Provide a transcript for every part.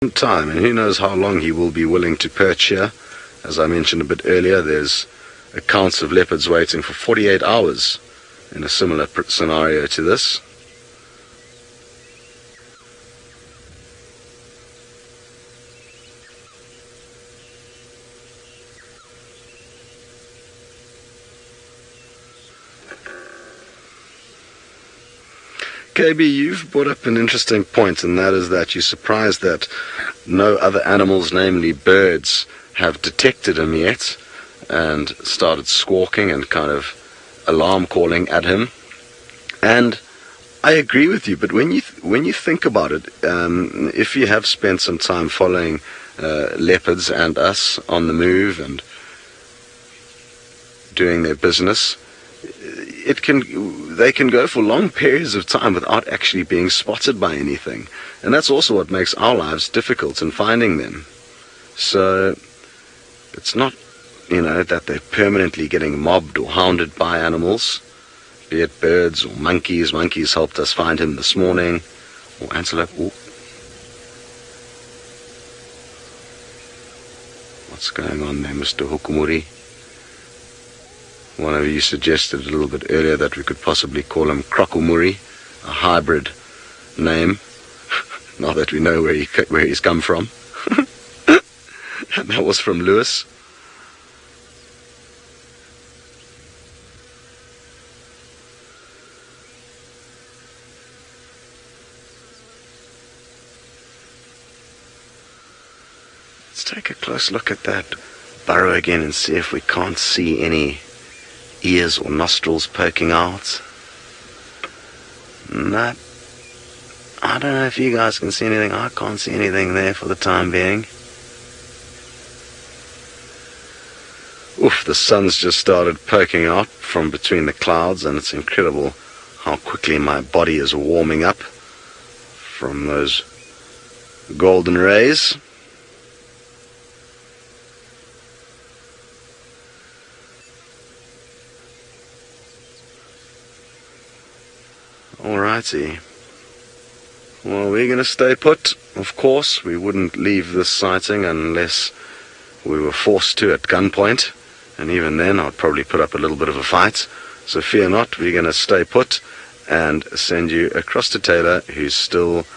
time, and who knows how long he will be willing to perch here. As I mentioned a bit earlier, there's accounts of leopards waiting for 48 hours in a similar scenario to this. KB, you've brought up an interesting point, and that is that you're surprised that no other animals, namely birds, have detected him yet and started squawking and kind of alarm calling at him. And I agree with you, but when you think about it, if you have spent some time following leopards and us on the move and doing their business, they can go for long periods of time without actually being spotted by anything. And that's also what makes our lives difficult in finding them. So it's not, that they're permanently getting mobbed or hounded by animals, be it birds or monkeys. Monkeys helped us find him this morning, or antelope. Ooh. What's going on there, Mr. Hukumuri? One of you suggested a little bit earlier that we could possibly call him Hukumuri, a hybrid name. Now that we know where he's come from. And that was from Lewis. Let's take a close look at that burrow again and see if we can't see any ears or nostrils poking out. No, I don't know if you guys can see anything. I can't see anything there for the time being. Oof, the sun's just started poking out from between the clouds, and it's incredible how quickly my body is warming up from those golden rays. Alrighty. Well, we're going to stay put. Of course, we wouldn't leave this sighting unless we were forced to at gunpoint. And even then, I'd probably put up a little bit of a fight. So fear not, we're going to stay put and send you across to Taylor, who's still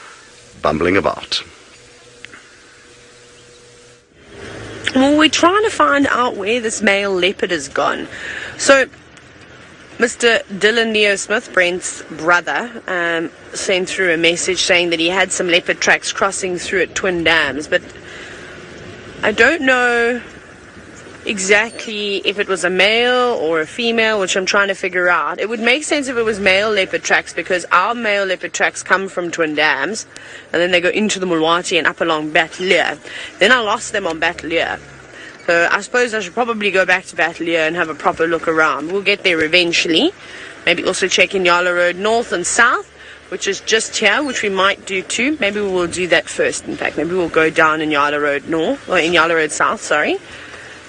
bumbling about. Well, we're trying to find out where this male leopard has gone. So Mr. Dylan Leo Smith, Brent's brother, sent through a message saying that he had some leopard tracks crossing through at Twin Dams, but I don't know exactly if it was a male or a female, which I'm trying to figure out. It would make sense if it was male leopard tracks, because our male leopard tracks come from Twin Dams and then they go into the Mulwati and up along Batlier. Then I lost them on Batlier. So I suppose I should probably go back to Batlier and have a proper look around. We'll get there eventually. Maybe also check in Yala Road North and South, which is just here, which we might do too. Maybe we'll do that first, in fact. Maybe we'll go down in Yala Road North, or in Yala Road South, sorry,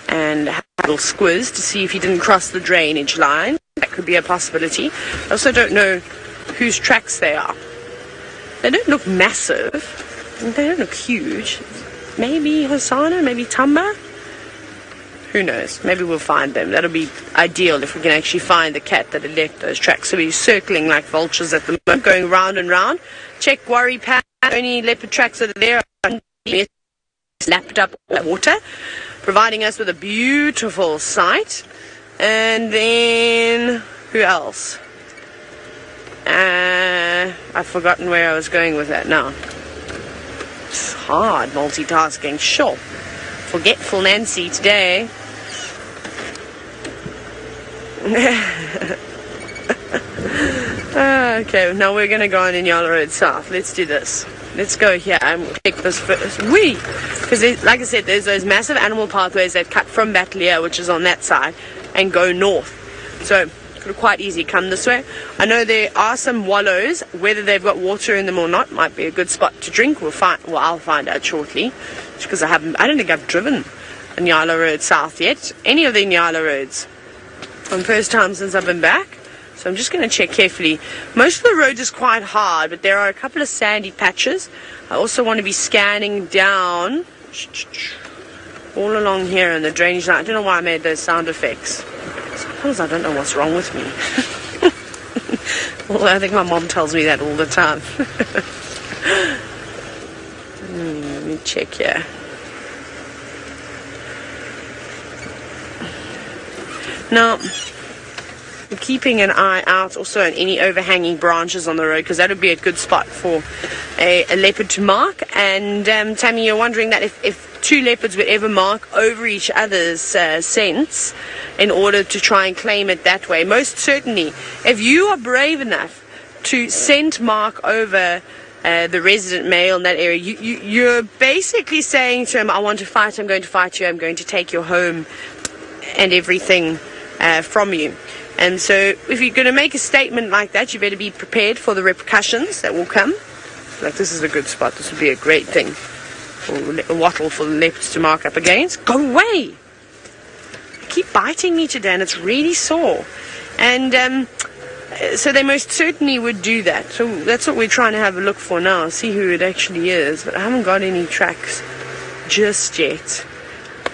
and have a little squiz to see if he didn't cross the drainage line. That could be a possibility. I also don't know whose tracks they are. They don't look massive. They don't look huge. Maybe Hosanna, maybe Tamba. Who knows? Maybe we'll find them. That'll be ideal if we can actually find the cat that had left those tracks. So we're circling like vultures at the moment, going round and round. Check Worry Pad. Only leopard tracks that are there are lapped up water, providing us with a beautiful sight. And then who else? I've forgotten where I was going with that now. It's hard multitasking. Sure. Forgetful Nancy today. Okay, now we're going to go on in Yala Road South. Let's do this. Let's go here and take this first. Because like I said, there's those massive animal pathways that cut from Batlier, which is on that side, and go north. So quite easy come this way. I know there are some wallows. Whether they've got water in them or not might be a good spot to drink. I'll find out shortly, because I don't think I've driven in Nyala Road South yet, any of the Nyala roads. First time since I've been back. So I'm just going to check carefully. Most of the road is quite hard, but there are a couple of sandy patches. I also want to be scanning down all along here in the drainage line. I don't know why I made those sound effects. Sometimes I don't know what's wrong with me. Although I think my mom tells me that all the time. Let me check here. Now, I'm keeping an eye out also on any overhanging branches on the road, because that would be a good spot for a leopard to mark. And Tammy, you're wondering that if two leopards would ever mark over each other's scents in order to try and claim it that way. Most certainly, if you are brave enough to scent mark over the resident male in that area, you're basically saying to him, I want to fight, I'm going to fight you, I'm going to take your home and everything from you. And so if you're going to make a statement like that, you better be prepared for the repercussions that will come. Like, this is a good spot. This would be a great thing. Or a wattle for the leopards to mark up against. Go away! They keep biting me today, and it's really sore. And so they most certainly would do that. So that's what we're trying to have a look for now, see who it actually is. But I haven't got any tracks just yet.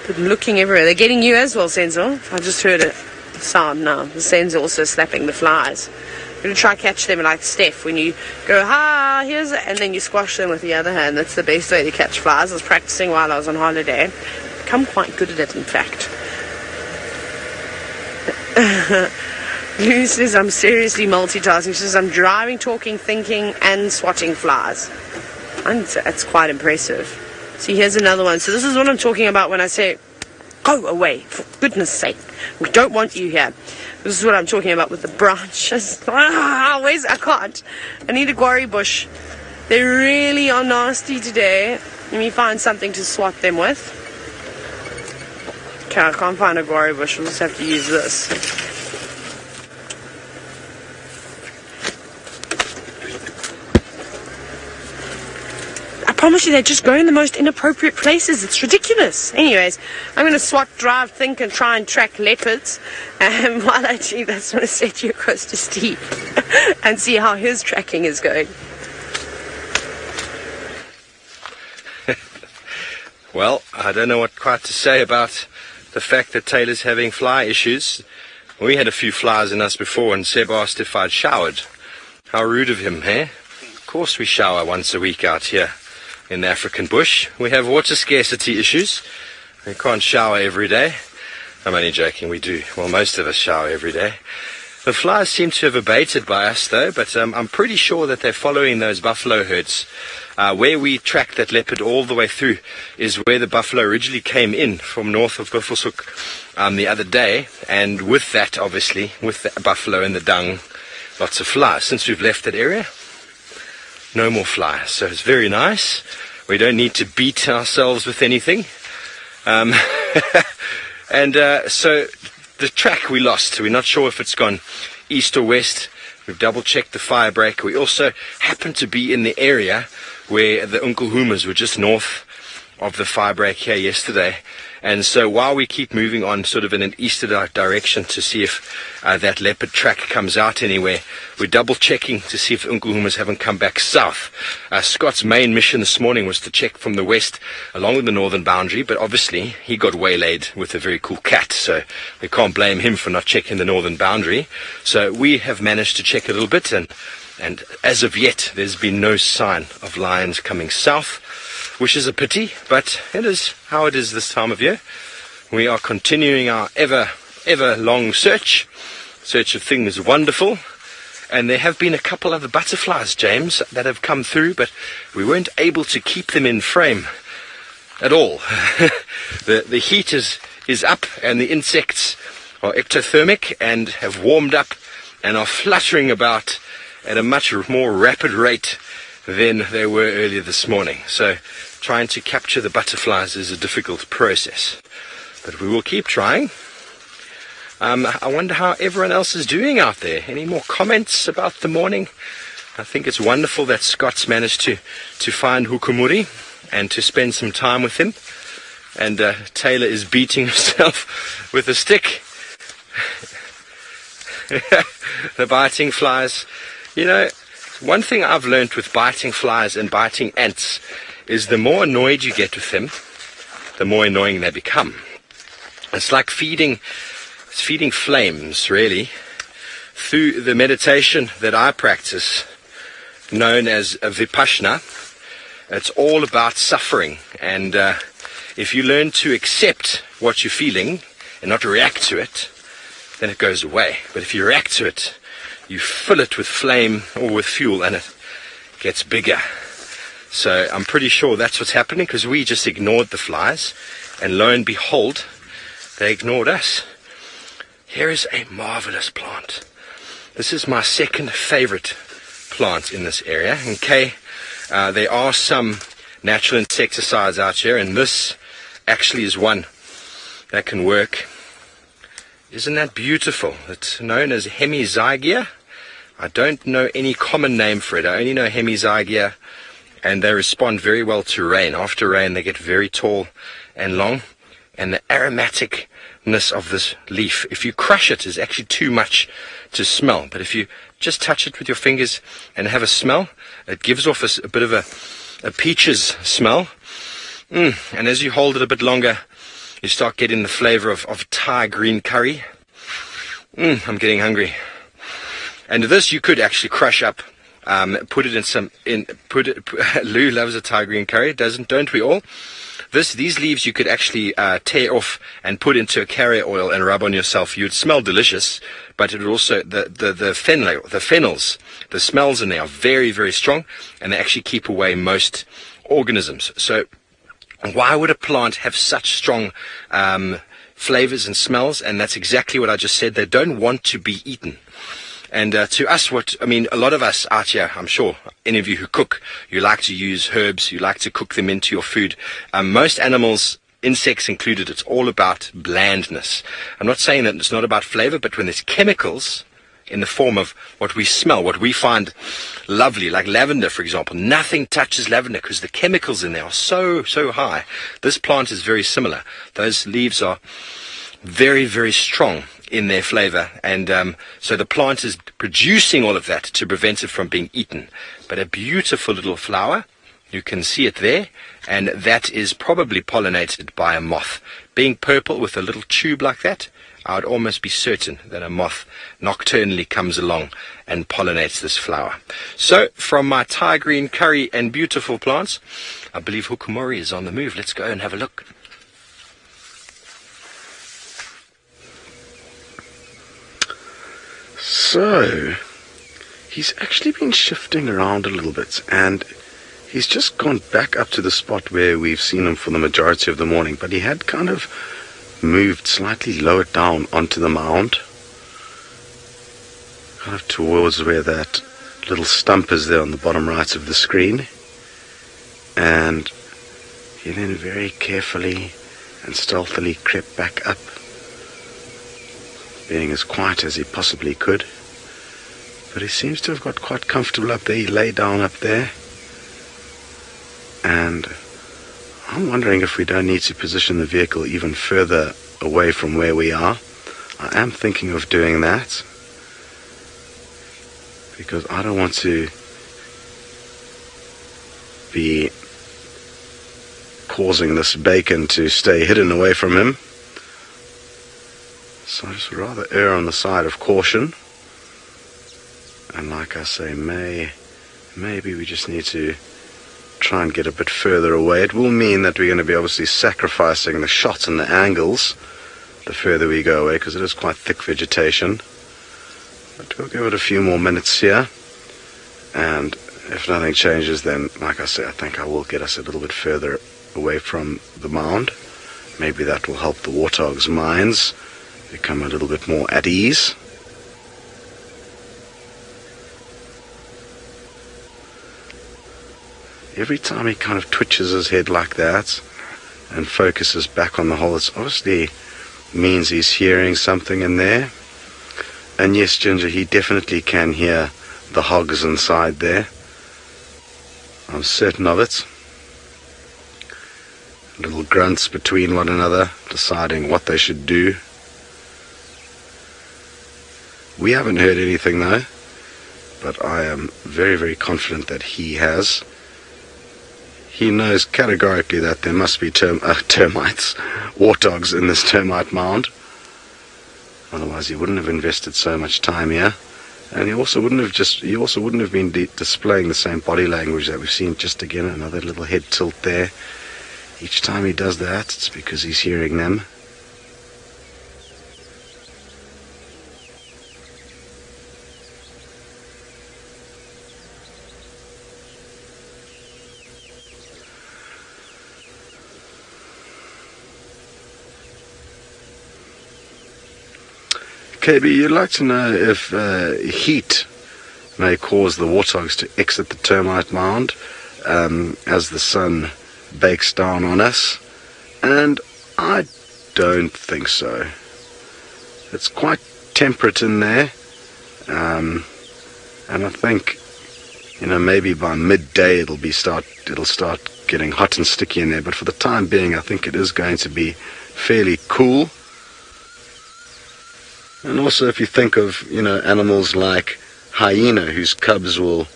But looking everywhere. They're getting you as well, Senzo. I just heard it. Sound now. The Sen's also slapping the flies. You're going to try catch them like Steph, when you go, here's it, and then you squash them with the other hand. That's the best way to catch flies. I was practicing while I was on holiday. Become quite good at it, in fact. Lou says I'm seriously multitasking. She says I'm driving, talking, thinking, and swatting flies. And that's quite impressive. See, here's another one. So this is what I'm talking about when I say, go away, for goodness sake. We don't want you here. This is what I'm talking about with the branches. I can't. I need a quarry bush. They really are nasty today. Let me find something to swat them with. Okay, I can't find a quarry bush. We'll just have to use this. I promise you, they just go in the most inappropriate places. It's ridiculous. Anyways, I'm going to swat, drive, think, and try and track leopards. While I do, that's going to set you across to Steve and see how his tracking is going. Well, I don't know what quite to say about the fact that Taylor's having fly issues. We had a few flies in us before, and Seb asked if I'd showered. How rude of him, eh? Of course we shower once a week out here in the African bush. We have water scarcity issues. We can't shower every day. I'm only joking, we do. Well, most of us shower every day. The flies seem to have abated by us, though, but I'm pretty sure that they're following those buffalo herds. Where we tracked that leopard all the way through is where the buffalo originally came in from north of Buffelshoek the other day, and with that, obviously, with the buffalo and the dung, lots of flies. Since we've left that area, no more flies, so it's very nice. We don't need to beat ourselves with anything. So the track we lost, we're not sure if it's gone east or west. We've double checked the fire break. We also happen to be in the area where the Hukumuri were just north of the fire break here yesterday. And so while we keep moving on sort of in an easterly direction to see if that leopard track comes out anywhere, we're double checking to see if the Hukumuri haven't come back south. Scott's main mission this morning was to check from the west along with the northern boundary, but obviously he got waylaid with a very cool cat, so we can't blame him for not checking the northern boundary. So we have managed to check a little bit, and as of yet there's been no sign of lions coming south, which is a pity, but it is how it is this time of year. We are continuing our ever long search of things wonderful, and there have been a couple other butterflies, James, that have come through, but we weren't able to keep them in frame at all. The heat is up, and the insects are ectothermic and have warmed up and are fluttering about at a much more rapid rate than they were earlier this morning. So trying to capture the butterflies is a difficult process, but we will keep trying. I wonder how everyone else is doing out there. Any more comments about the morning? I think it's wonderful that Scott's managed to find Hukumuri and to spend some time with him, and Taylor is beating himself with a stick. The biting flies. You know, one thing I've learned with biting flies and biting ants is the more annoyed you get with them, the more annoying they become. It's like feeding flames, really. Through the meditation that I practice, known as Vipassana, it's all about suffering. And if you learn to accept what you're feeling and not react to it, then it goes away. But if you react to it, you fill it with flame or with fuel, and it gets bigger. So I'm pretty sure that's what's happening, because we just ignored the flies, and lo and behold, they ignored us. Here is a marvelous plant. This is my second favorite plant in this area. Okay, there are some natural insecticides out here, and this actually is one that can work. Isn't that beautiful? It's known as hemizygia. I don't know any common name for it. I only know hemizygia, and they respond very well to rain. After rain, they get very tall and long, and the aromaticness of this leaf, if you crush it, is actually too much to smell. But if you just touch it with your fingers and have a smell, it gives off a bit of a peaches smell. And as you hold it a bit longer, you start getting the flavor of Thai green curry. I'm getting hungry. And this you could actually crush up, put it Lou loves a Thai green curry, don't we all? These leaves you could actually tear off and put into a carrier oil and rub on yourself. You'd smell delicious, but it would also, the phenols, the smells in there are very, very strong, and they actually keep away most organisms. So why would a plant have such strong flavors and smells? And that's exactly what I just said. They don't want to be eaten. And to us, a lot of us out here, I'm sure, any of you who cook, you like to use herbs, you like to cook them into your food. Most animals, insects included, it's all about blandness. I'm not saying that it's not about flavor, but when there's chemicals in the form of what we smell, what we find lovely, like lavender, for example, nothing touches lavender because the chemicals in there are so high. This plant is very similar. Those leaves are very, very strong in their flavor, and so the plant is producing all of that to prevent it from being eaten. But a beautiful little flower, you can see it there, and that is probably pollinated by a moth. Being purple with a little tube like that, I would almost be certain that a moth nocturnally comes along and pollinates this flower. So from my Thai green curry and beautiful plants, I believe Hukumuri is on the move. Let's go and have a look. So, he's actually been shifting around a little bit, and he's just gone back up to the spot where we've seen him for the majority of the morning, but he had kind of moved slightly lower down onto the mound, kind of towards where that little stump is there on the bottom right of the screen, and he then very carefully and stealthily crept back up, being as quiet as he possibly could. But he seems to have got quite comfortable up there. He lay down up there, and I'm wondering if we don't need to position the vehicle even further away from where we are. I am thinking of doing that, because I don't want to be causing this bacon to stay hidden away from him. So I just rather err on the side of caution. And like I say, maybe we just need to try and get a bit further away. It will mean that we're going to be obviously sacrificing the shot and the angles the further we go away, because it is quite thick vegetation. But we'll give it a few more minutes here, and if nothing changes, then like I say, I think I will get us a little bit further away from the mound. Maybe that will help the warthog's minds become a little bit more at ease. Every time he kind of twitches his head like that and focuses back on the hole, it obviously means he's hearing something in there. And yes, Ginger, he definitely can hear the hogs inside there. I'm certain of it. Little grunts between one another, deciding what they should do. We haven't heard anything though, but I am very, very confident that he has. He knows categorically that there must be termites, warthogs in this termite mound. Otherwise he wouldn't have invested so much time here. And he also wouldn't have been displaying the same body language that we've seen. Just again, another little head tilt there. Each time he does that, it's because he's hearing them. KB, you'd like to know if heat may cause the warthogs to exit the termite mound as the sun bakes down on us, and I don't think so. It's quite temperate in there, and I think, you know, maybe by midday it'll start getting hot and sticky in there, but for the time being I think it is going to be fairly cool. And also, if you think of, you know, animals like hyena, whose cubs will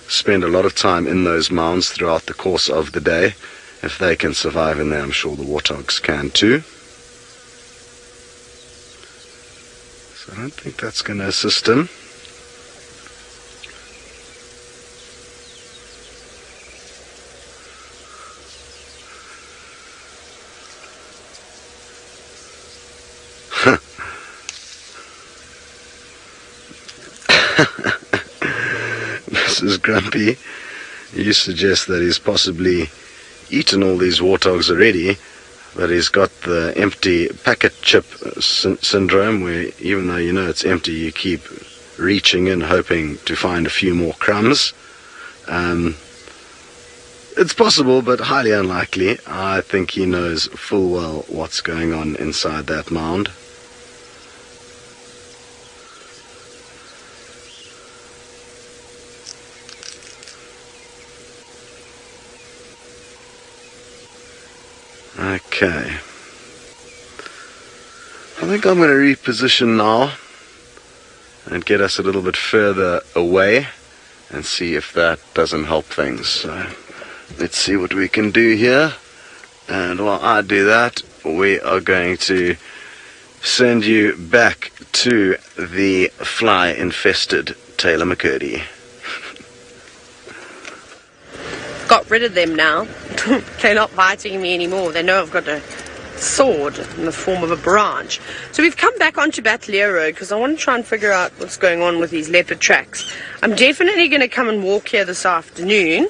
spend a lot of time in those mounds throughout the course of the day, if they can survive in there, I'm sure the warthogs can too. So I don't think that's going to assist him. Mrs. Grumpy, you suggest that he's possibly eaten all these warthogs already, but he's got the empty packet chip syndrome, where even though you know it's empty, you keep reaching in hoping to find a few more crumbs. It's possible, but highly unlikely. I think he knows full well what's going on inside that mound. Okay, I think I'm going to reposition now and get us a little bit further away and see if that doesn't help things. So let's see what we can do here, and while I do that, we are going to send you back to the fly infested Taylor McCurdy. Got rid of them now. They're not biting me anymore. They know I've got a sword in the form of a branch. So we've come back onto Battalier Road because I want to try and figure out what's going on with these leopard tracks. I'm definitely going to come and walk here this afternoon.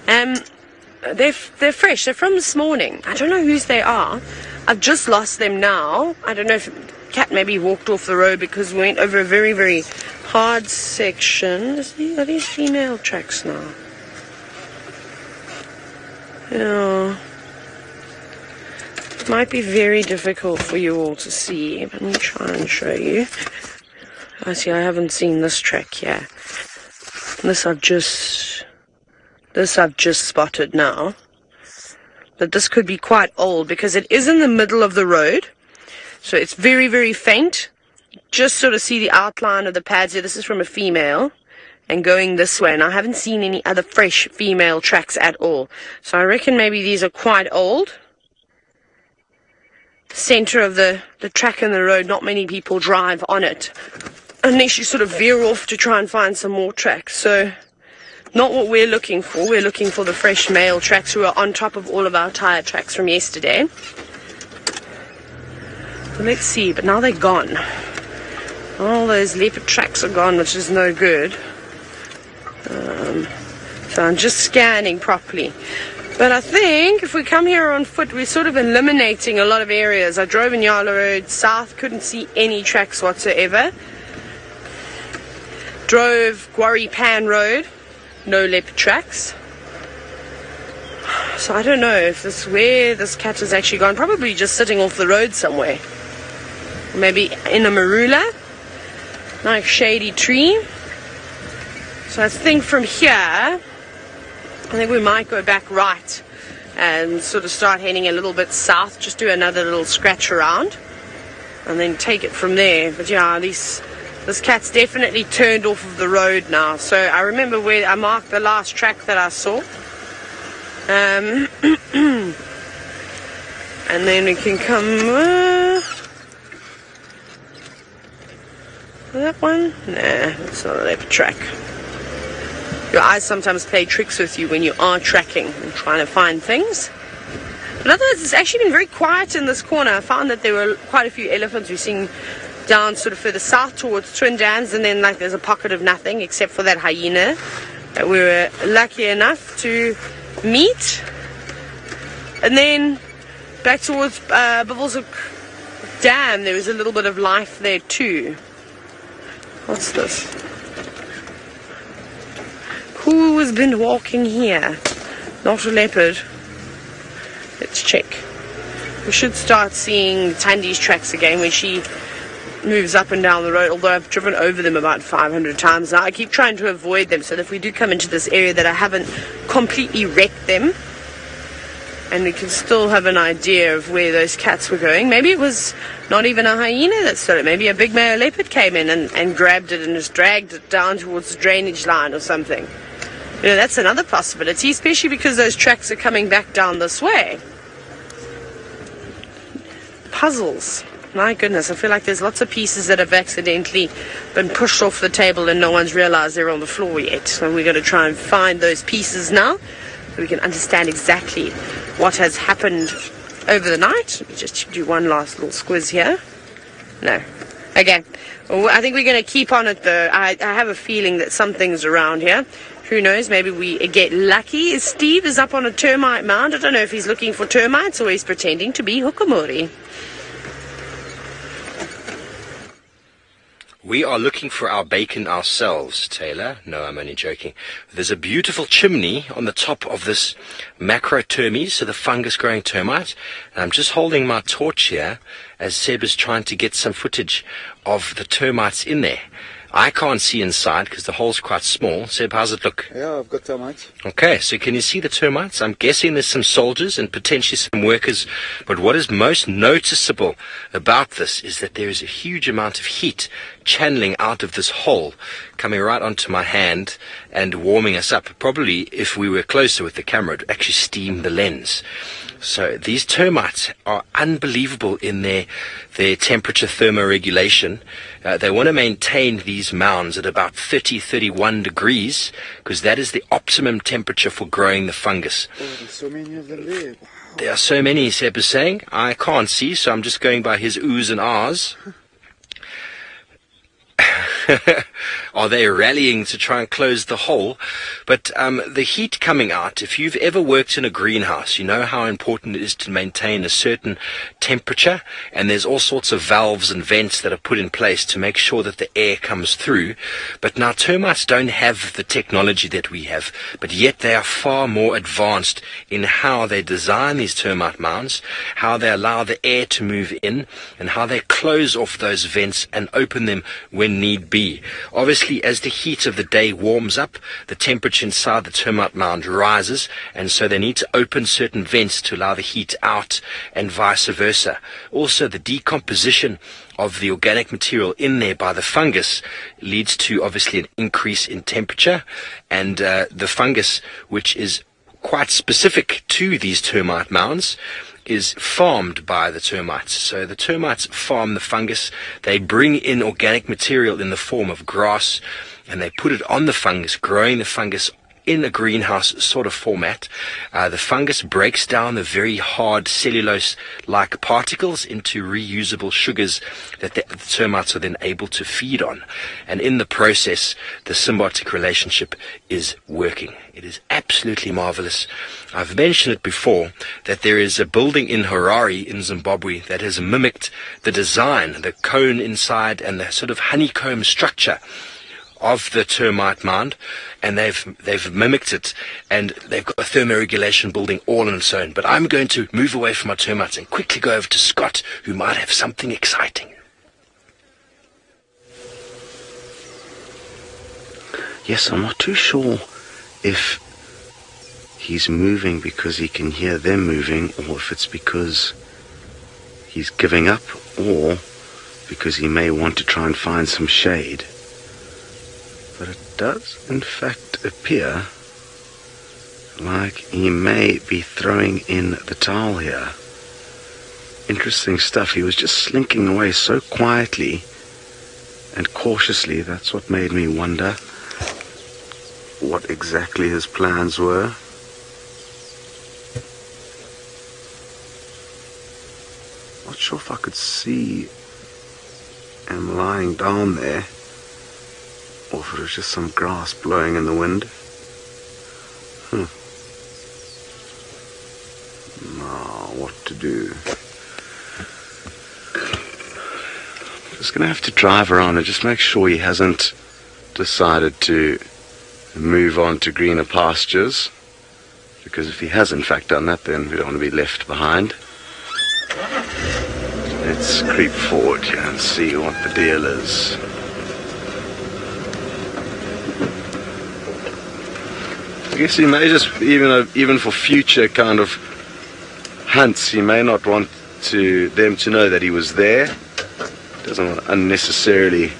They're fresh. They're from this morning. I don't know whose they are. I've just lost them now. I don't know if a cat maybe walked off the road because we went over a very, very hard section. Are these female tracks now? Yeah. It might be very difficult for you all to see. Let me try and show you. I see I haven't seen this track here. This I've just spotted now. But this could be quite old because it is in the middle of the road. So it's very, very faint. Just sort of see the outline of the pads here. This is from a female. And going this way, and I haven't seen any other fresh female tracks at all. So I reckon maybe these are quite old. The center of the track in the road, not many people drive on it, unless you sort of veer off to try and find some more tracks. So not what we're looking for. We're looking for the fresh male tracks who are on top of all of our tire tracks from yesterday. So let's see, but now they're gone. All those leopard tracks are gone, which is no good. So I'm just scanning properly. But I think if we come here on foot, we're sort of eliminating a lot of areas. I drove in Yala Road South, couldn't see any tracks whatsoever. Drove Quarry Pan Road, no leopard tracks. So I don't know if where this cat has actually gone. Probably just sitting off the road somewhere. Maybe in a marula, nice shady tree. So I think from here, I think we might go back right and sort of start heading a little bit south, just do another little scratch around and then take it from there. But yeah, this This cat's definitely turned off of the road now. So I remember where I marked the last track that I saw. And then we can come... that one? Nah, it's not a leopard track. Your eyes sometimes play tricks with you when you are tracking and trying to find things. But otherwise, it's actually been very quiet in this corner. I found that there were quite a few elephants. We're seeing down sort of further south towards Twin Dams, and then like there's a pocket of nothing except for that hyena that we were lucky enough to meet. And then back towards Bivelshoek Dam, there was a little bit of life there too. What's this? Who has been walking here? Not a leopard. Let's check. We should start seeing Tandy's tracks again when she moves up and down the road, although I've driven over them about 500 times now. I keep trying to avoid them so that if we do come into this area that I haven't completely wrecked them, and we can still have an idea of where those cats were going. Maybe it was not even a hyena that stole it. Maybe a big male leopard came in and grabbed it and just dragged it down towards the drainage line or something. You know, that's another possibility, especially because those tracks are coming back down this way. Puzzles. My goodness, I feel like there's lots of pieces that have accidentally been pushed off the table and no one's realized they're on the floor yet. So we're going to try and find those pieces now so we can understand exactly what has happened over the night. Let me just do one last little squiz here. No. Okay. Well, I think we're going to keep on it though. I have a feeling that something's around here. Who knows, maybe we get lucky. Steve is up on a termite mound. I don't know if he's looking for termites or he's pretending to be Hukumuri. We are looking for our bacon ourselves, Taylor. No, I'm only joking. There's a beautiful chimney on the top of this macrotermes, so the fungus-growing termite. And I'm just holding my torch here as Seb is trying to get some footage of the termites in there. I can't see inside because the hole's quite small. Seb, how's it look? Yeah, I've got termites. Okay, so can you see the termites? I'm guessing there's some soldiers and potentially some workers. But what is most noticeable about this is that there is a huge amount of heat channeling out of this hole, coming right onto my hand and warming us up. Probably, if we were closer with the camera, it would actually steam the lens. So these termites are unbelievable in their temperature thermoregulation. They want to maintain these mounds at about 30-31 degrees because that is the optimum temperature for growing the fungus. Oh, there's so many of them there. Wow. There are so many, Seb is saying. I can't see, so I'm just going by his oohs and ahs. Are they rallying to try and close the hole? But the heat coming out, if you've ever worked in a greenhouse, you know how important it is to maintain a certain temperature, and there's all sorts of valves and vents that are put in place to make sure that the air comes through. But now termites don't have the technology that we have, but yet they are far more advanced in how they design these termite mounds, how they allow the air to move in, and how they close off those vents and open them when need be. Obviously, as the heat of the day warms up, the temperature inside the termite mound rises, and so they need to open certain vents to allow the heat out, and vice versa. Also, the decomposition of the organic material in there by the fungus leads to obviously an increase in temperature, and the fungus, which is quite specific to these termite mounds, is farmed by the termites. So the termites farm the fungus. They bring in organic material in the form of grass, and they put it on the fungus, growing the fungus in a greenhouse sort of format. The fungus breaks down the very hard cellulose-like particles into reusable sugars that the termites are then able to feed on. And in the process, the symbiotic relationship is working. It is absolutely marvelous. I've mentioned it before that there is a building in Harare in Zimbabwe that has mimicked the design, the cone inside and the sort of honeycomb structure of the termite mound, and they've mimicked it, and they've got a thermoregulation building all on its own. But I'm going to move away from my termites and quickly go over to Scott, who might have something exciting. Yes, I'm not too sure if he's moving because he can hear them moving, or if it's because he's giving up, or because he may want to try and find some shade. But it does in fact appear like he may be throwing in the towel here. Interesting stuff. He was just slinking away so quietly and cautiously. That's what made me wonder what exactly his plans were. Not sure if I could see him lying down there, or if it was just some grass blowing in the wind. Now, what to do? Just going to have to drive around and just make sure he hasn't decided to move on to greener pastures, because if he has in fact done that, then we don't want to be left behind. Let's creep forward here and see what the deal is. I guess he may just, even for future kind of hunts, he may not want them to know that he was there. Doesn't want to unnecessarily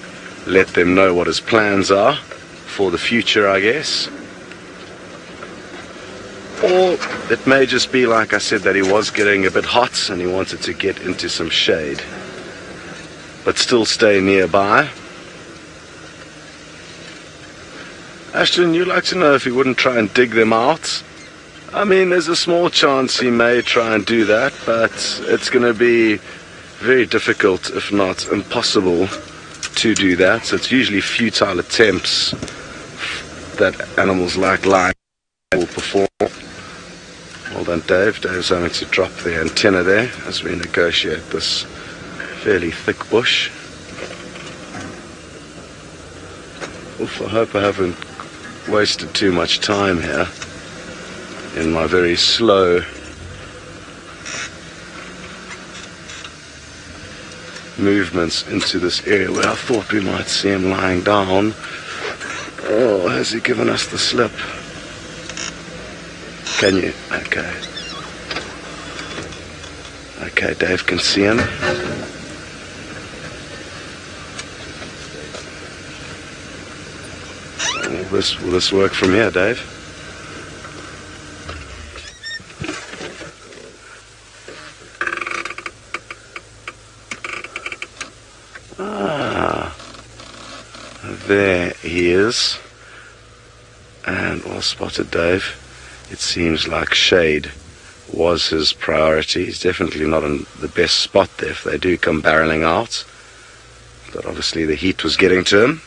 let them know what his plans are for the future, I guess. Or it may just be, like I said, that he was getting a bit hot and he wanted to get into some shade, but still stay nearby. Ashton, you'd like to know if he wouldn't try and dig them out? I mean, there's a small chance he may try and do that, but it's going to be very difficult, if not impossible, to do that. So it's usually futile attempts that animals like lions will perform. Hold on, Dave. Dave's having to drop the antenna there as we negotiate this fairly thick bush. Oof, I hope I haven't wasted too much time here in my very slow movements into this area where I thought we might see him lying down. Oh, has he given us the slip? Can you? Okay. Okay, Dave can see him. Will this work from here, Dave? There he is, and well spotted, Dave. It seems like shade was his priority. He's definitely not in the best spot there if they do come barreling out, but obviously the heat was getting to him.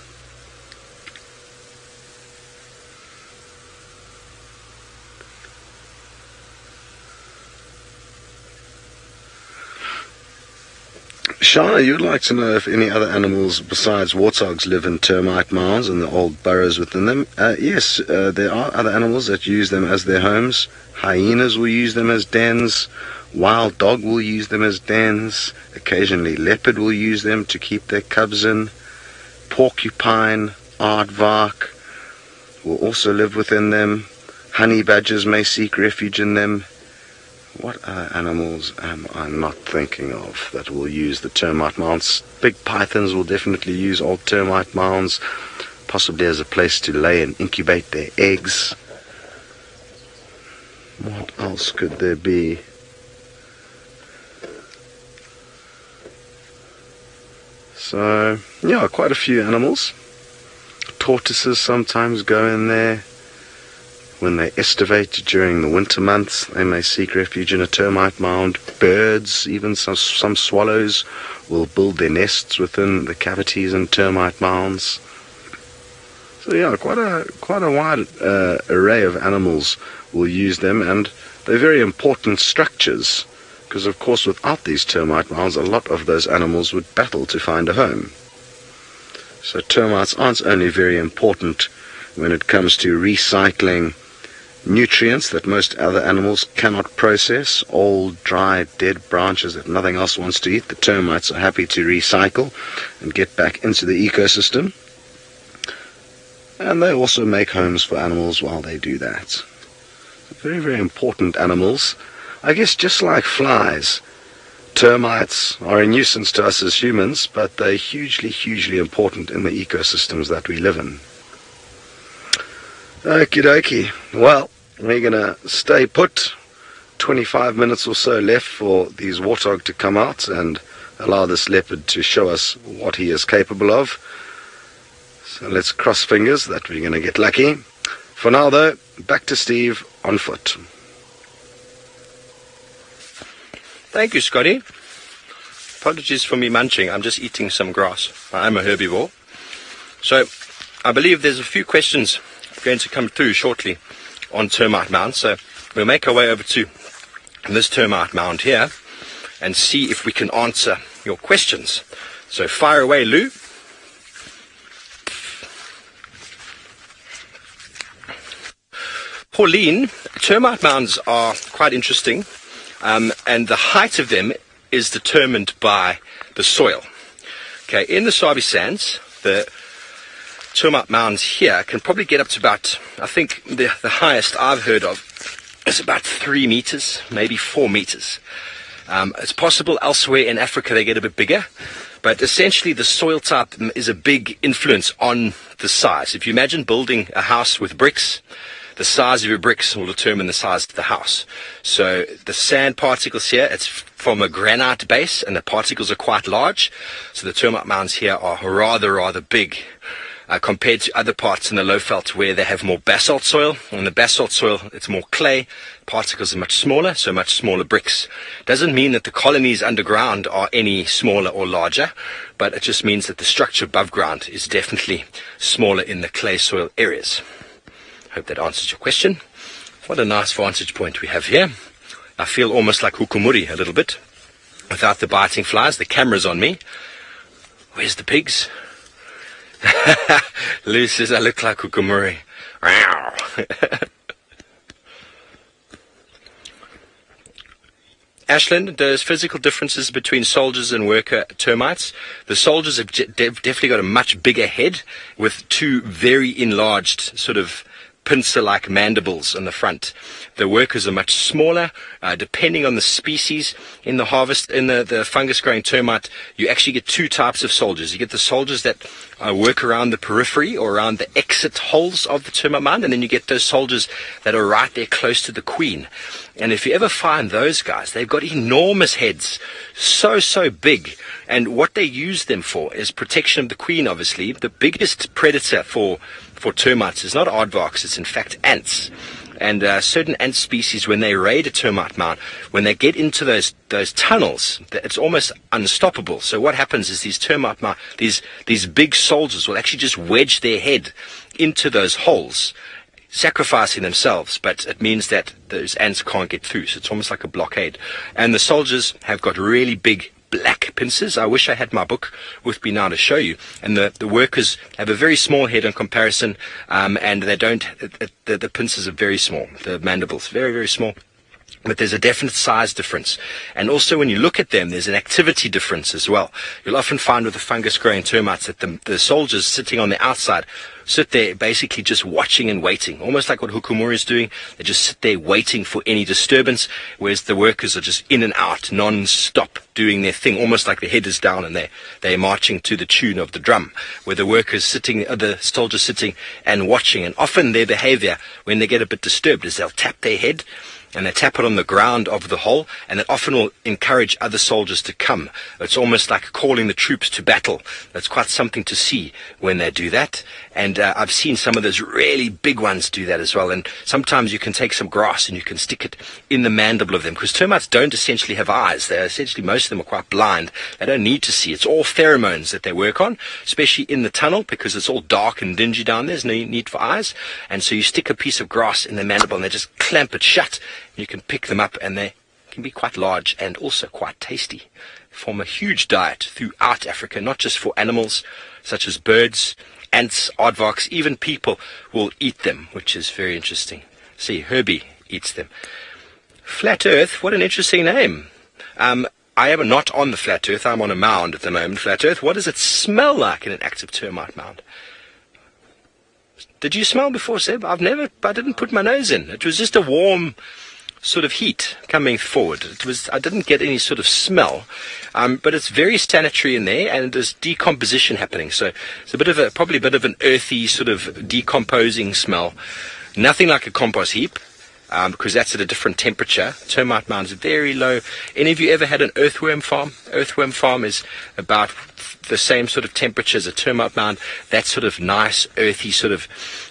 Shana, you'd like to know if any other animals besides warthogs live in termite mounds and the old burrows within them. Yes, there are other animals that use them as their homes. Hyenas will use them as dens. Wild dog will use them as dens. Occasionally leopard will use them to keep their cubs in. Porcupine, aardvark will also live within them. Honey badgers may seek refuge in them. What other animals am I not thinking of that will use the termite mounds? Big pythons will definitely use old termite mounds, possibly as a place to lay and incubate their eggs. What else could there be? So, yeah, quite a few animals. Tortoises sometimes go in there. When they estivate during the winter months, they may seek refuge in a termite mound. Birds, even some swallows, will build their nests within the cavities in termite mounds. So yeah, quite a wide array of animals will use them, and they're very important structures, because of course without these termite mounds, a lot of those animals would battle to find a home. So termites aren't only very important when it comes to recycling nutrients that most other animals cannot process, old, dry, dead branches that nothing else wants to eat. The termites are happy to recycle and get back into the ecosystem. And they also make homes for animals while they do that. Very, very important animals. I guess just like flies, Termites are a nuisance to us as humans, but they're hugely, hugely important in the ecosystems that we live in. Okie dokie. Well, we're going to stay put. 25 minutes or so left for these warthog to come out and allow this leopard to show us what he is capable of. So let's cross fingers that we're going to get lucky. For now, though, back to Steve on foot. Thank you, Scotty. Apologies for me munching. I'm just eating some grass. I'm a herbivore. So I believe there's a few questions going to come through shortly on termite mounds. So we'll make our way over to this termite mound here and see if we can answer your questions. So fire away, Lou. Pauline, termite mounds are quite interesting, and the height of them is determined by the soil. Okay, in the Sabi sands, the termite mounds here can probably get up to about, I think the highest I've heard of is about 3 meters, maybe 4 meters. It's possible elsewhere in Africa they get a bit bigger, but essentially the soil type is a big influence on the size. If you imagine building a house with bricks, the size of your bricks will determine the size of the house. So the sand particles here, it's from a granite base, and the particles are quite large. So the termite mounds here are rather big compared to other parts in the Lowveld where they have more basalt soil. In the basalt soil, it's more clay. Particles are much smaller, so much smaller bricks. Doesn't mean that the colonies underground are any smaller or larger, but it just means that the structure above ground is definitely smaller in the clay soil areas. Hope that answers your question. What a nice vantage point we have here. I feel almost like Hukumuri a little bit. Without the biting flies, the camera's on me. Where's the pigs? Lou says I look like Hukumuri. Ashland, there's physical differences between soldiers and worker termites. The soldiers have definitely got a much bigger head with 2 very enlarged sort of pincer-like mandibles on the front. The workers are much smaller, depending on the species. In the the fungus-growing termite, you actually get 2 types of soldiers. You get the soldiers that work around the periphery or around the exit holes of the termite mound, and then you get those soldiers that are right there close to the queen. And if you ever find those guys, they've got enormous heads, so big. And what they use them for is protection of the queen, obviously. The biggest predator for termites is not aardvarks, it's in fact ants. And certain ant species, when they raid a termite mound, when they get into those tunnels, it's almost unstoppable. So what happens is these termite mound, these big soldiers will actually just wedge their head into those holes, sacrificing themselves, but it means that those ants can't get through. So it's almost like a blockade. And the soldiers have got really big black pincers. I wish I had my book with me now to show you. And the workers have a very small head in comparison, and they don't. The pincers are very small. The mandibles very small. But there's a definite size difference. And also when you look at them, there's an activity difference as well. You'll often find with the fungus-growing termites that the soldiers sitting on the outside sit there basically just watching and waiting, almost like what Hukumuri is doing. They just sit there waiting for any disturbance, whereas the workers are just in and out, non-stop, doing their thing, almost like the head is down and they're marching to the tune of the drum, where the soldiers sitting and watching. And often their behavior, when they get a bit disturbed, is they'll tap their head, and they tap it on the ground of the hole, and that often will encourage other soldiers to come. It's almost like calling the troops to battle. That's quite something to see when they do that. And I've seen some of those really big ones do that as well. And sometimes you can take some grass and you can stick it in the mandible of them, because termites don't essentially have eyes. They're essentially, most of them are quite blind. They don't need to see. It's all pheromones that they work on, especially in the tunnel, because it's all dark and dingy down there. There's no need for eyes. And so you stick a piece of grass in the mandible and they just clamp it shut. You can pick them up, and they can be quite large and also quite tasty. They form a huge diet throughout Africa, not just for animals such as birds, ants, aardvarks, even people will eat them, which is very interesting. See, Herbie eats them. Flat Earth, what an interesting name. I am not on the Flat Earth, I'm on a mound at the moment. Flat Earth, what does it smell like in an active termite mound? Did you smell before, Seb? I didn't put my nose in. It was just a warm sort of heat coming forward. I didn't get any sort of smell, but it's very sanitary in there, and there's decomposition happening. So it's probably a bit of an earthy sort of decomposing smell. Nothing like a compost heap, because that's at a different temperature. Termite mound is very low. Any of you ever had an earthworm farm? Earthworm farm is about the same sort of temperature as a termite mound. That sort of nice, earthy, sort of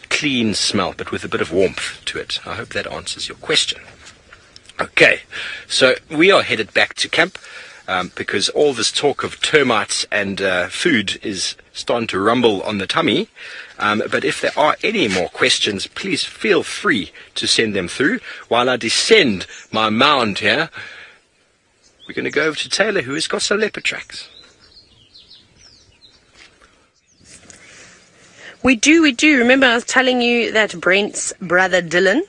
clean smell, but with a bit of warmth to it. I hope that answers your question. Okay, so we are headed back to camp because all this talk of termites and food is starting to rumble on the tummy. But if there are any more questions, please feel free to send them through. While I descend my mound here, we're going to go over to Taylor, who has got some leopard tracks. We do. Remember I was telling you that Brent's brother Dylan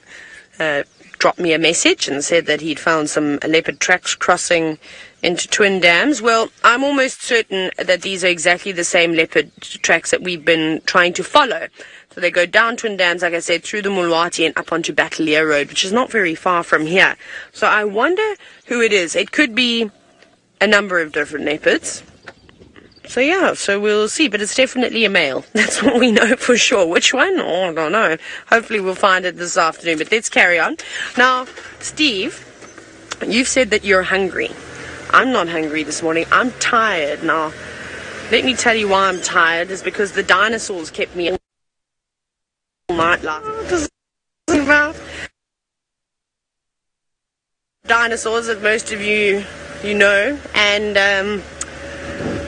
dropped me a message and said that he'd found some leopard tracks crossing into twin dams. Well, I'm almost certain that these are exactly the same leopard tracks that we've been trying to follow. So they go down twin dams, like I said, through the Mulwati and up onto Battalier Road, which is not very far from here. So I wonder who it is. It could be a number of different leopards. So yeah, so we'll see, but it's definitely a male. That's what we know for sure. Which one? Oh, I don't know. Hopefully we'll find it this afternoon, but let's carry on. Now, Steve, you've said that you're hungry. I'm not hungry this morning. I'm tired. Now, let me tell you why I'm tired. It's because the dinosaurs kept me all night last night. Dinosaurs that most of you know, and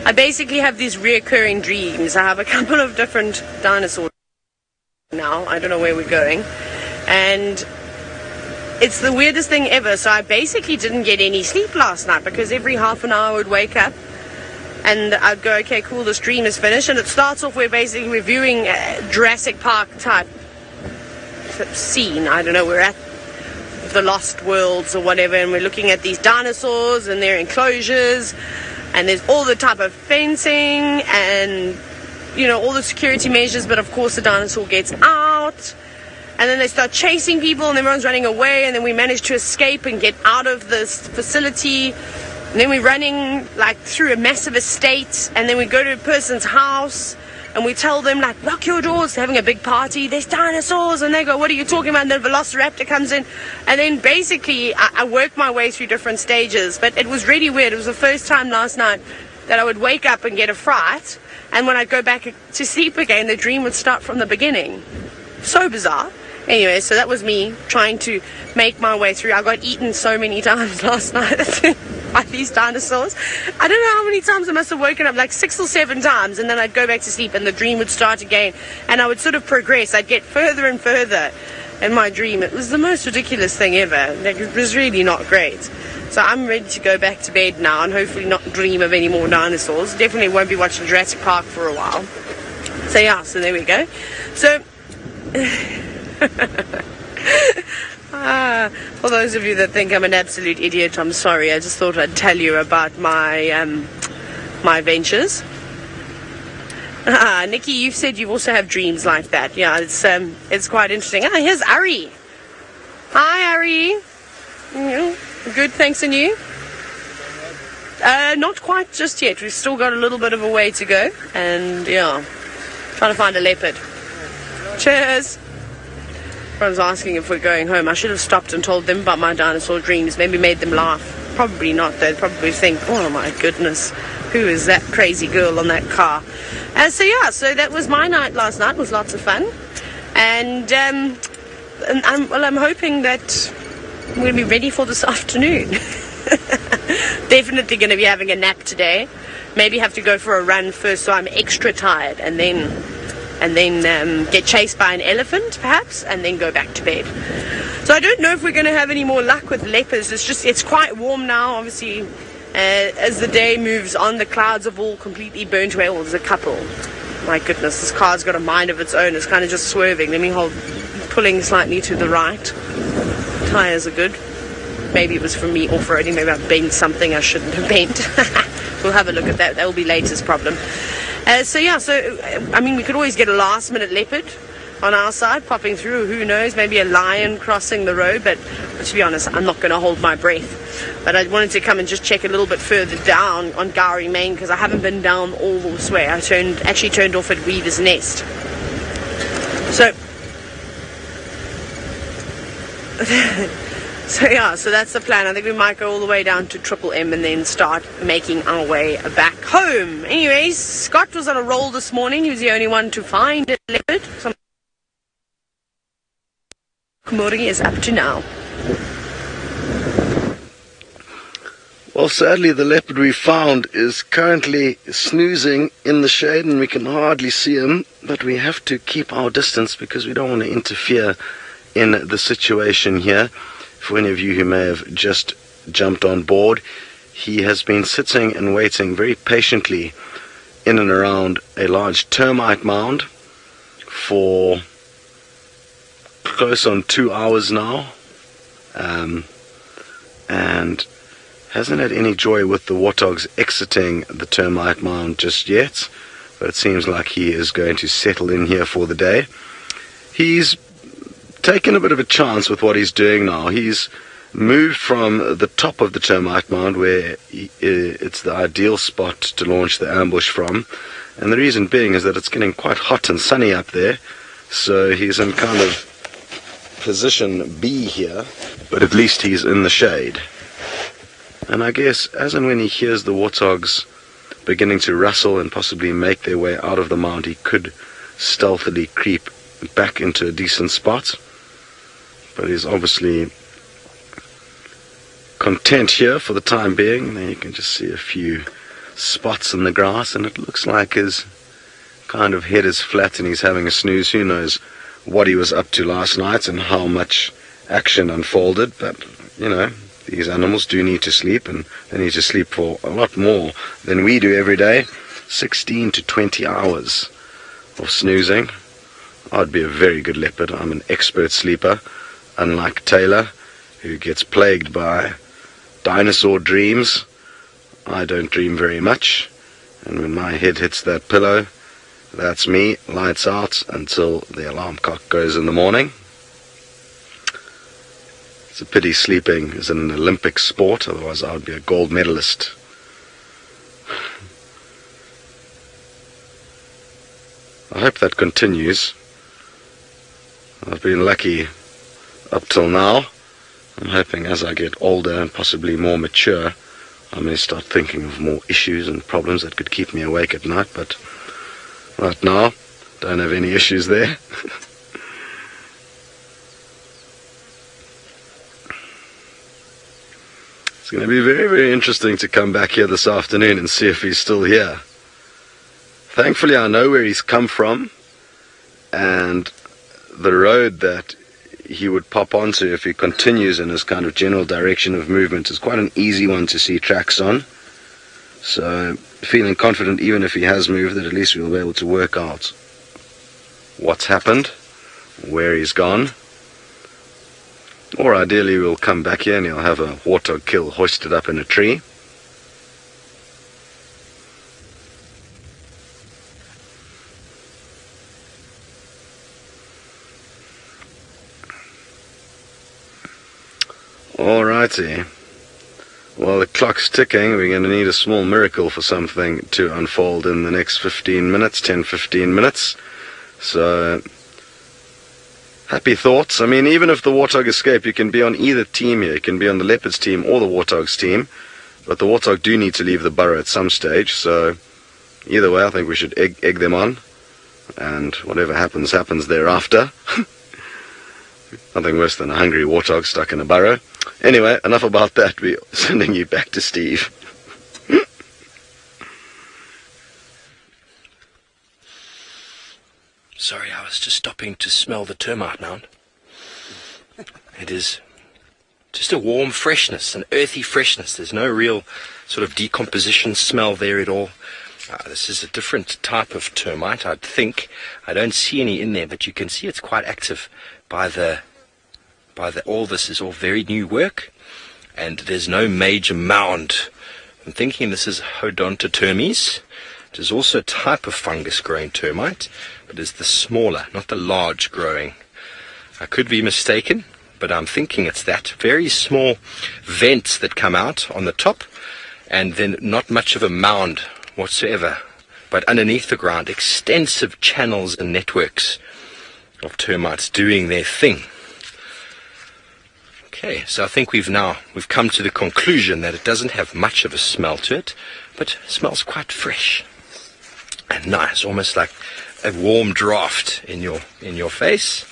I basically have these reoccurring dreams. I have a couple of different dinosaurs now. I don't know where we're going. And it's the weirdest thing ever. So I basically didn't get any sleep last night because every half an hour I would wake up and I'd go, okay, cool, this dream is finished. And it starts off where basically we're viewing a Jurassic Park type scene. I don't know, we're at the Lost Worlds or whatever, and we're looking at these dinosaurs and their enclosures. And there's all the type of fencing and, you know, all the security measures. But, of course, the dinosaur gets out. And then they start chasing people and everyone's running away. And then we manage to escape and get out of this facility. And then we're running, like, through a massive estate. And then we go to a person's house. And we tell them, like, lock your doors. They're having a big party. There's dinosaurs. And they go, what are you talking about? And the velociraptor comes in. And then basically I work my way through different stages. But it was really weird. It was the first time last night that I would wake up and get a fright. And when I'd go back to sleep again, the dream would start from the beginning. So bizarre. Anyway, so that was me trying to make my way through. I got eaten so many times last night by these dinosaurs. I don't know how many times I must have woken up, like 6 or 7 times, and then I'd go back to sleep and the dream would start again, and I would sort of progress. I'd get further and further in my dream. It was the most ridiculous thing ever. Like, it was really not great. So I'm ready to go back to bed now and hopefully not dream of any more dinosaurs. Definitely won't be watching Jurassic Park for a while. So yeah, so there we go. So for those of you that think I'm an absolute idiot, I'm sorry. I just thought I'd tell you about my my ventures. Nikki, you've said you also have dreams like that. Yeah, it's quite interesting. Here's Ari. Hi, Ari. Good, thanks, and you? Not quite just yet. We've still got a little bit of a way to go, and yeah, trying to find a leopard. Cheers. I was asking if we're going home. I should have stopped and told them about my dinosaur dreams. Maybe made them laugh. Probably not. They'd probably think, oh my goodness, who is that crazy girl on that car? So yeah, so that was my night last night. It was lots of fun. And I'm hoping that I'm going to be ready for this afternoon. Definitely going to be having a nap today. Maybe have to go for a run first so I'm extra tired, and then get chased by an elephant, perhaps, and then go back to bed. So I don't know if we're going to have any more luck with leopards. It's quite warm now, obviously. As the day moves on, the clouds have all completely burnt away. Well, there's a couple. My goodness, this car's got a mind of its own. It's kind of just swerving. Let me pulling slightly to the right. Tires are good. Maybe it was from me off-roading. Maybe I bent something I shouldn't have bent. We'll have a look at that. That will be later's problem. So yeah, so I mean, we could always get a last-minute leopard. on our side popping through. Who knows, maybe a lion crossing the road, but to be honest, I'm not going to hold my breath. But I wanted to come and just check a little bit further down on Gowrie Main because I haven't been down all this way. I actually turned off at Weaver's Nest. So that's the plan. I think we might go all the way down to Triple M and then start making our way back home. Anyways, Scott was on a roll this morning. He was the only one to find a leopard. Hukumuri is up to now. Well, sadly, the leopard we found is currently snoozing in the shade and we can hardly see him, but we have to keep our distance because we don't want to interfere in the situation here. For any of you who may have just jumped on board, he has been sitting and waiting very patiently in and around a large termite mound for close on 2 hours now, and hasn't had any joy with the warthogs exiting the termite mound just yet, but it seems like he is going to settle in here for the day. He's taken a bit of a chance with what he's doing now. He's moved from the top of the termite mound where it's the ideal spot to launch the ambush from, and the reason being is that it's getting quite hot and sunny up there, so he's in kind of position B here, but at least he's in the shade. And I guess as and when he hears the warthogs beginning to rustle and possibly make their way out of the mound, he could stealthily creep back into a decent spot. But he's obviously content here for the time being. And there you can just see a few spots in the grass, and it looks like his kind of head is flat and he's having a snooze. Who knows what he was up to last night and how much action unfolded, but you know, these animals do need to sleep, and they need to sleep for a lot more than we do every day. 16 to 20 hours of snoozing. I'd be a very good leopard. I'm an expert sleeper, unlike Taylor, who gets plagued by dinosaur dreams. I don't dream very much, and when my head hits that pillow, that's me, lights out until the alarm clock goes in the morning. It's a pity sleeping is an Olympic sport, otherwise I would be a gold medalist. I hope that continues. I've been lucky up till now. I'm hoping as I get older and possibly more mature, I may start thinking of more issues and problems that could keep me awake at night, but right now, don't have any issues there. It's going to be very, very interesting to come back here this afternoon and see if he's still here. Thankfully, I know where he's come from, and the road that he would pop onto if he continues in his kind of general direction of movement is quite an easy one to see tracks on. So, feeling confident even if he has moved, that at least we'll be able to work out what's happened, where he's gone. Or ideally we'll come back here and he'll have a warthog kill hoisted up in a tree. Alrighty. Well, the clock's ticking. We're going to need a small miracle for something to unfold in the next 15 minutes, 10-15 minutes. So, happy thoughts. I mean, even if the warthog escape, you can be on either team here. You can be on the leopard's team or the warthog's team. But the warthog do need to leave the burrow at some stage. So, either way, I think we should egg them on. And whatever happens, happens thereafter. Nothing worse than a hungry warthog stuck in a burrow. Anyway, enough about that. We're sending you back to Steve. Sorry, I was just stopping to smell the termite mound. It is just a warm freshness, an earthy freshness. There's no real sort of decomposition smell there at all. This is a different type of termite, I'd think. I don't see any in there, but you can see it's quite active by the all this is all very new work, and there's no major mound. I'm thinking this is Hodontotermes, which is also a type of fungus-growing termite, but is the smaller, not the large-growing. I could be mistaken, but I'm thinking it's that. Very small vents that come out on the top, and then not much of a mound whatsoever. But underneath the ground, extensive channels and networks of termites doing their thing. Okay, so I think we've come to the conclusion that it doesn't have much of a smell to it, but it smells quite fresh and nice, almost like a warm draft in your face.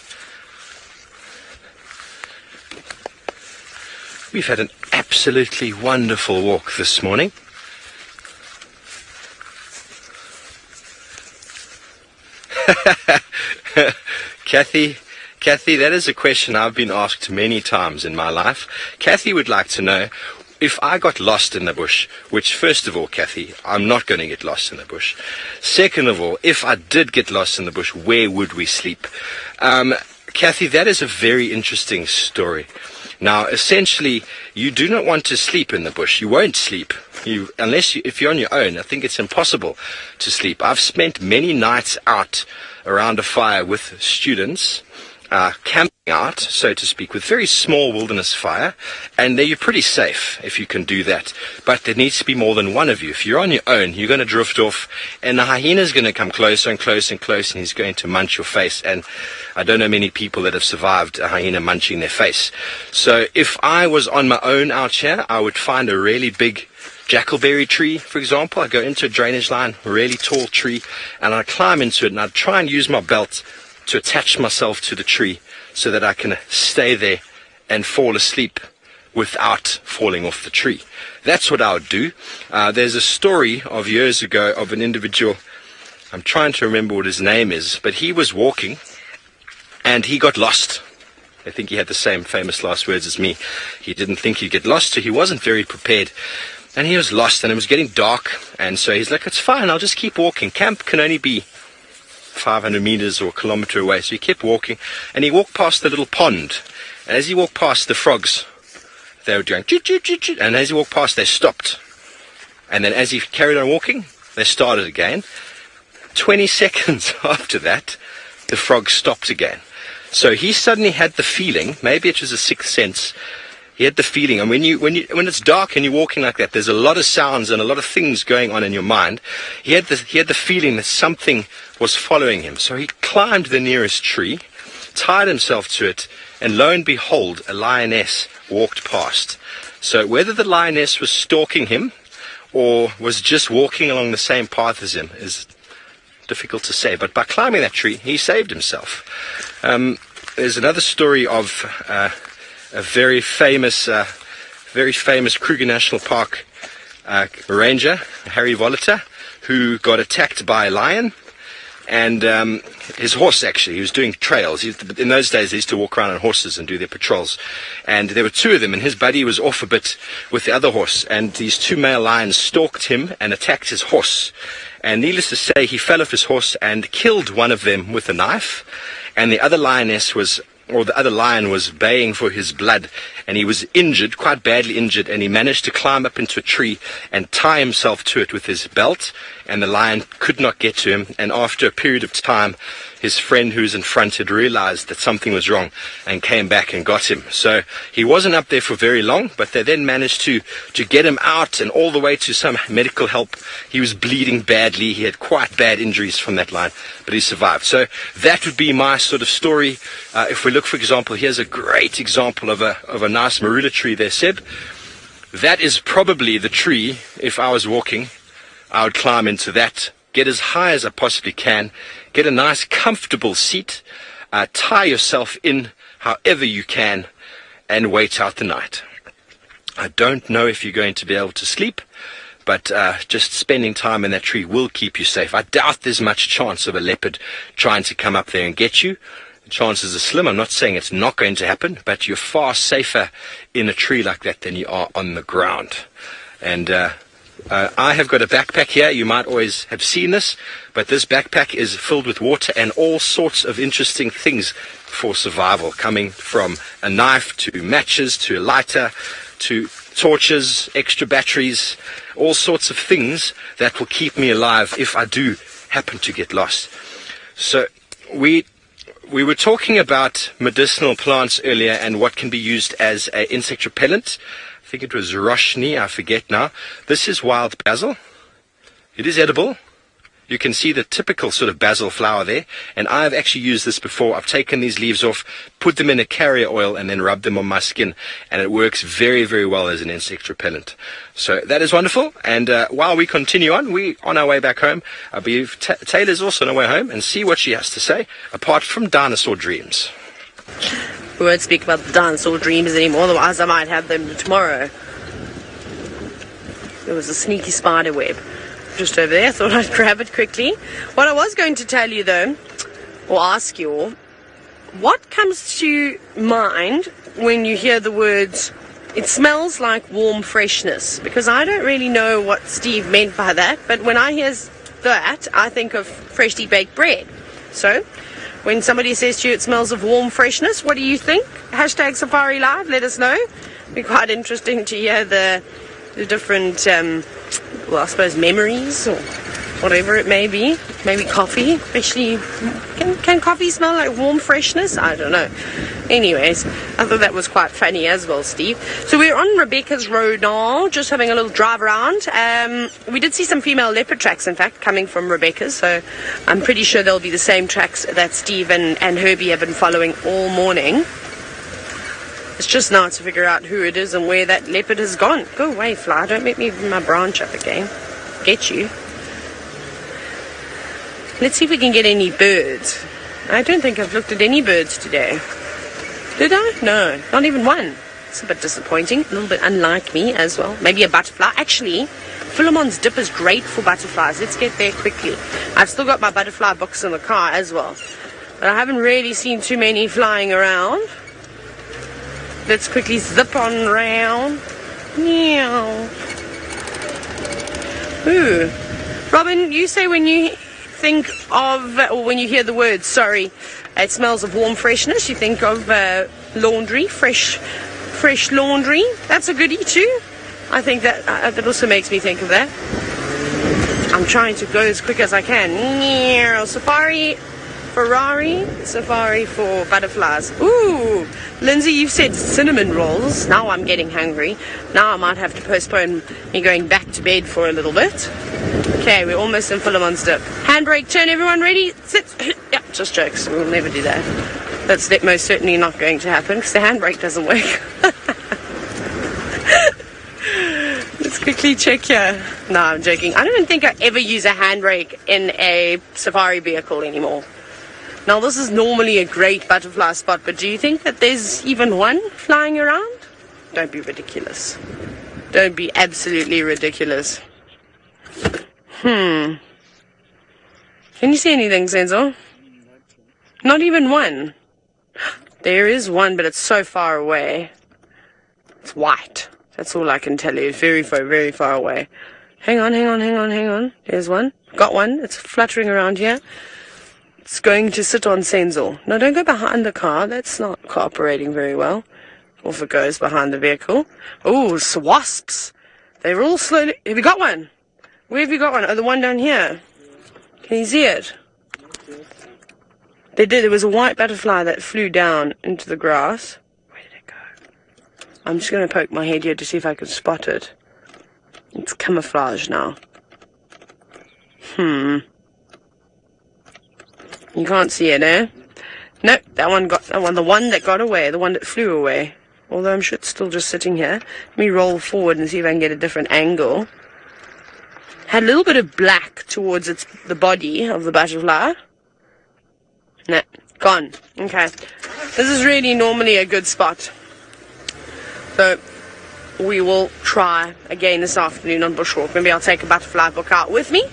We've had an absolutely wonderful walk this morning. Kathy, that is a question I've been asked many times in my life. Kathy would like to know if I got lost in the bush, which first of all, Kathy, I'm not going to get lost in the bush. Second of all, if I did get lost in the bush, where would we sleep? Kathy, that is a very interesting story. Now, essentially, you do not want to sleep in the bush. You won't sleep. If you're on your own, I think it's impossible to sleep. I've spent many nights out around a fire with students, camping out, so to speak, with very small wilderness fire, and there you're pretty safe if you can do that. But there needs to be more than one of you. If you're on your own, you're going to drift off, and the hyena's going to come closer and closer and closer, and he's going to munch your face. And I don't know many people that have survived a hyena munching their face. So if I was on my own out here, I would find a really big jackalberry tree, for example. I'd go into a drainage line, a really tall tree, and I'd climb into it, and I'd try and use my belt to attach myself to the tree so that I can stay there and fall asleep without falling off the tree. That's what I would do. There's a story of years ago of an individual, I'm trying to remember what his name is, but he was walking and he got lost. I think he had the same famous last words as me. He didn't think he'd get lost, so he wasn't very prepared. And he was lost, and it was getting dark, and so he's like, it's fine, I'll just keep walking. Camp can only be 500 meters or a kilometer away. So he kept walking, and he walked past the little pond. And as he walked past, the frogs, they were doing choo choo choo choo, and as he walked past, they stopped. And then as he carried on walking, they started again. 20 seconds after that, the frogs stopped again. So he suddenly had the feeling, maybe it was a sixth sense, he had the feeling, and when it's dark and you're walking like that, there's a lot of sounds and a lot of things going on in your mind. He had the feeling that something was following him. So he climbed the nearest tree, tied himself to it, and lo and behold, a lioness walked past. So whether the lioness was stalking him or was just walking along the same path as him is difficult to say. But by climbing that tree, he saved himself. There's another story of a very famous Kruger National Park ranger, Harry Voliter, who got attacked by a lion, and his horse, actually, he was doing trails. In those days, they used to walk around on horses and do their patrols, and there were two of them, and his buddy was off a bit with the other horse, and these two male lions stalked him and attacked his horse, and needless to say, he fell off his horse and killed one of them with a knife, and the other lion was baying for his blood, and he was injured, quite badly injured, and he managed to climb up into a tree and tie himself to it with his belt, and the lion could not get to him, and after a period of time, his friend who was in front had realized that something was wrong and came back and got him. So he wasn't up there for very long, but they then managed to get him out and all the way to some medical help. He was bleeding badly. He had quite bad injuries from that lion, but he survived. So that would be my sort of story. If we look, for example, here's a great example of a nice marula tree there, Seb. That is probably the tree, if I was walking, I would climb into that, get as high as I possibly can, get a nice comfortable seat, tie yourself in however you can, and wait out the night. I don't know if you're going to be able to sleep, but just spending time in that tree will keep you safe. I doubt there's much chance of a leopard trying to come up there and get you. The chances are slim. I'm not saying it's not going to happen, but you're far safer in a tree like that than you are on the ground. And I have got a backpack here. You might always have seen this, but this backpack is filled with water and all sorts of interesting things for survival, coming from a knife to matches to a lighter to torches, extra batteries, all sorts of things that will keep me alive if I do happen to get lost. So we were talking about medicinal plants earlier and what can be used as an insect repellent. I think it was Roshni, I forget now. This is wild basil. It is edible. You can see the typical sort of basil flower there, and I've actually used this before. I've taken these leaves off, put them in a carrier oil, and then rubbed them on my skin, and it works very, very well as an insect repellent. So that is wonderful, and while we continue on our way back home. I believe Taylor's also on her way home, and see what she has to say, apart from dinosaur dreams. We won't speak about the dinosaur dreams anymore, otherwise I might have them tomorrow. There was a sneaky spider web just over there. I thought I'd grab it quickly. What I was going to tell you though, or ask you all, what comes to mind when you hear the words, it smells like warm freshness? Because I don't really know what Steve meant by that, but when I hear that, I think of freshly baked bread. So, when somebody says to you it smells of warm freshness, what do you think? Hashtag Safari Live, let us know. It'd be quite interesting to hear the different well, I suppose memories or whatever it may be. Maybe coffee, especially. Can coffee smell like warm freshness? I don't know. Anyways, I thought that was quite funny as well, Steve. So we're on Rebecca's Road now, just having a little drive around. We did see some female leopard tracks, in fact, coming from Rebecca's, so I'm pretty sure they'll be the same tracks that Steve and Herbie have been following all morning. It's just now to figure out who it is and where that leopard has gone. Go away, fly. Don't make me move my branch up again. Get you. Let's see if we can get any birds. I don't think I've looked at any birds today. Did I? No, not even one. It's a bit disappointing. A little bit unlike me as well. Maybe a butterfly. Actually, Philemon's dip is great for butterflies. Let's get there quickly. I've still got my butterfly books in the car as well. But I haven't really seen too many flying around. Let's quickly zip on round. Meow. Ooh. Robin, you say when you think of, or when you hear the word, sorry, it smells of warm freshness, you think of laundry, fresh laundry. That's a goodie too. I think that also makes me think of that. I'm trying to go as quick as I can. Meow. Safari. Ferrari, safari for butterflies. Ooh, Lindsay, you've said cinnamon rolls. Now I'm getting hungry. Now I might have to postpone me going back to bed for a little bit. Okay, we're almost in Philemon's dip. Handbrake, turn, everyone ready? Sit. Yeah, just jokes. We'll never do that. That's most certainly not going to happen because the handbrake doesn't work. Let's quickly check here. No, I'm joking. I don't think I ever use a handbrake in a safari vehicle anymore. Now, this is normally a great butterfly spot, but do you think that there's even one flying around? Don't be ridiculous. Don't be absolutely ridiculous. Can you see anything, Senzo? Not even one. There is one, but it's so far away. It's white. That's all I can tell you. It's very far away. Hang on. There's one. Got one. It's fluttering around here. It's going to sit on Senzo. No, don't go behind the car. That's not cooperating very well. Off it goes behind the vehicle. Oh, wasps. They're all slowly... Have you got one? Where have you got one? Oh, the one down here. Can you see it? They did. There was a white butterfly that flew down into the grass. Where did it go? I'm just going to poke my head here to see if I can spot it. It's camouflage now. You can't see it, eh? No, the one that got away, the one that flew away. Although I'm sure it's still just sitting here. Let me roll forward and see if I can get a different angle. Had a little bit of black towards the body of the butterfly. Nah, gone. Okay. This is really normally a good spot. So, we will try again this afternoon on Bushwalk. Maybe I'll take a butterfly book out with me.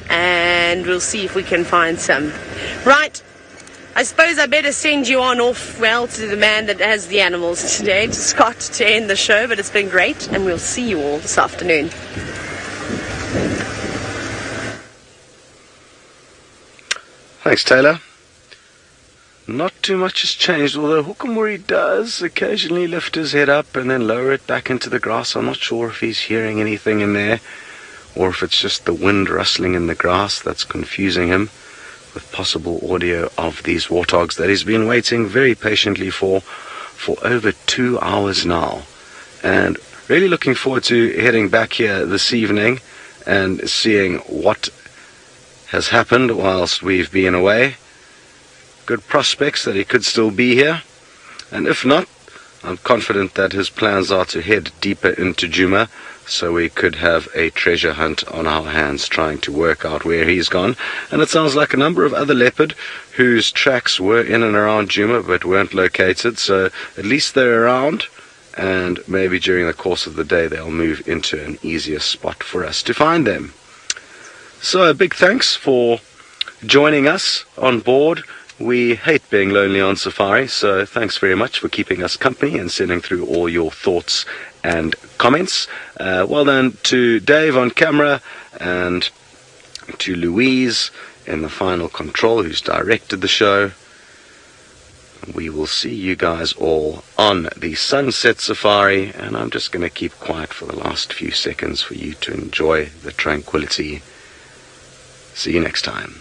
And we'll see if we can find some. Right. I suppose I better send you on off, well, to the man that has the animals today, to Scott, to end the show. But it's been great, and we'll see you all this afternoon. Thanks, Taylor. not too much has changed, although Hukumuri does occasionally lift his head up and then lower it back into the grass. I'm not sure if he's hearing anything in there, or if it's just the wind rustling in the grass that's confusing him with possible audio of these warthogs that he's been waiting very patiently for over 2 hours now. And really looking forward to heading back here this evening and seeing what has happened whilst we've been away. Good prospects that he could still be here, and if not, I'm confident that his plans are to head deeper into Djuma, so we could have a treasure hunt on our hands trying to work out where he's gone. And it sounds like a number of other leopard whose tracks were in and around Djuma but weren't located, so at least they're around, and maybe during the course of the day they'll move into an easier spot for us to find them. So a big thanks for joining us on board. We hate being lonely on safari, so thanks very much for keeping us company and sending through all your thoughts and comments. Well done to Dave on camera, and to Louise in the final control who's directed the show. We will see you guys all on the sunset safari, and I'm just going to keep quiet for the last few seconds for you to enjoy the tranquility. See you next time.